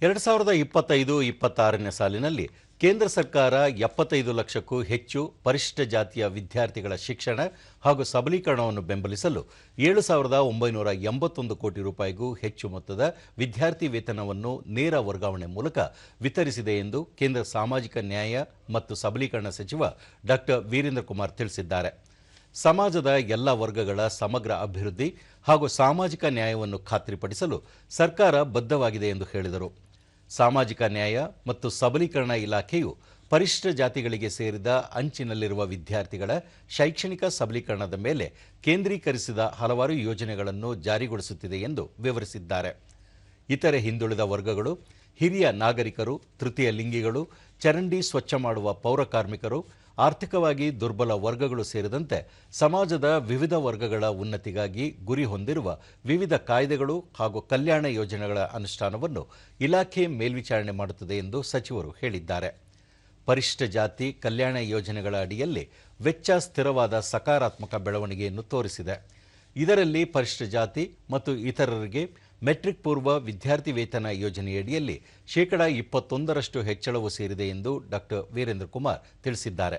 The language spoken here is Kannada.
2025-26ನೇ ಸಾಲಿನಲ್ಲಿ ಕೇಂದ್ರ ಸರ್ಕಾರ 75 ಲಕ್ಷಕ್ಕೂ ಹೆಚ್ಚು ಪರಿಶಿಷ್ಟ ಜಾತಿಯ ವಿದ್ಯಾರ್ಥಿಗಳ ಶಿಕ್ಷಣ ಹಾಗೂ ಸಬಲೀಕರಣವನ್ನು ಬೆಂಬಲಿಸಲು 7,981 ಕೋಟಿ ರೂಪಾಯಿಗೂ ಹೆಚ್ಚು ಮೊತ್ತದ ವಿದ್ಯಾರ್ಥಿ ವೇತನವನ್ನು ನೇರ ವರ್ಗಾವಣೆ ಮೂಲಕ ವಿತರಿಸಿದೆ ಎಂದು ಕೇಂದ್ರ ಸಾಮಾಜಿಕ ನ್ಯಾಯ ಮತ್ತು ಸಬಲೀಕರಣ ಸಚಿವ ಡಾ ವೀರೇಂದ್ರ ಕುಮಾರ್ ತಿಳಿಸಿದ್ದಾರೆ. ಸಮಾಜದ ಎಲ್ಲ ವರ್ಗಗಳ ಸಮಗ್ರ ಅಭಿವೃದ್ಧಿ ಹಾಗೂ ಸಾಮಾಜಿಕ ನ್ಯಾಯವನ್ನು ಖಾತ್ರಿಪಡಿಸಲು ಸರ್ಕಾರ ಬದ್ಧವಾಗಿದೆ ಎಂದು ಹೇಳಿದರು. ಸಾಮಾಜಿಕ ನ್ಯಾಯ ಮತ್ತು ಸಬಲೀಕರಣ ಇಲಾಖೆಯು ಪರಿಶಿಷ್ಟ ಜಾತಿಗಳಿಗೆ ಸೇರಿದ ಅಂಚಿನಲ್ಲಿರುವ ವಿದ್ಯಾರ್ಥಿಗಳ ಶೈಕ್ಷಣಿಕ ಸಬಲೀಕರಣದ ಮೇಲೆ ಕೇಂದ್ರೀಕರಿಸಿದ ಹಲವಾರು ಯೋಜನೆಗಳನ್ನು ಜಾರಿಗೊಳಿಸುತ್ತಿದೆ ಎಂದು ವಿವರಿಸಿದ್ದಾರೆ. ಇತರೆ ಹಿಂದುಳಿದ ವರ್ಗಗಳು, ಹಿರಿಯ ನಾಗರಿಕರು, ತೃತೀಯ ಲಿಂಗಿಗಳು, ಚರಂಡಿ ಸ್ವಚ್ಛ ಮಾಡುವ ಪೌರ ಕಾರ್ಮಿಕರು, ಆರ್ಥಿಕವಾಗಿ ದುರ್ಬಲ ವರ್ಗಗಳು ಸೇರಿದಂತೆ ಸಮಾಜದ ವಿವಿಧ ವರ್ಗಗಳ ಉನ್ನತಿಗಾಗಿ ಗುರಿ ಹೊಂದಿರುವ ವಿವಿಧ ಕಾಯ್ದೆಗಳು ಹಾಗೂ ಕಲ್ಯಾಣ ಯೋಜನೆಗಳ ಅನುಷ್ಠಾನವನ್ನು ಇಲಾಖೆ ಮೇಲ್ವಿಚಾರಣೆ ಮಾಡುತ್ತದೆ ಎಂದು ಸಚಿವರು ಹೇಳಿದ್ದಾರೆ. ಪರಿಶಿಷ್ಟ ಜಾತಿ ಕಲ್ಯಾಣ ಯೋಜನೆಗಳ ಅಡಿಯಲ್ಲಿ ವೆಚ್ಚ ಸ್ಥಿರವಾದ ಸಕಾರಾತ್ಮಕ ಬೆಳವಣಿಗೆಯನ್ನು ತೋರಿಸಿದೆ. ಇದರಲ್ಲಿ ಪರಿಶಿಷ್ಟ ಜಾತಿ ಮತ್ತು ಇತರರಿಗೆ ಮೆಟ್ರಿಕ್ ಪೂರ್ವ ವಿದ್ಯಾರ್ಥಿ ವೇತನ ಯೋಜನೆಯಡಿಯಲ್ಲಿ 21% ಹೆಚ್ಚಳವೂ ಸೇರಿದೆ ಎಂದು ಡಾ ವೀರೇಂದ್ರ ಕುಮಾರ್ ತಿಳಿಸಿದ್ದಾರೆ.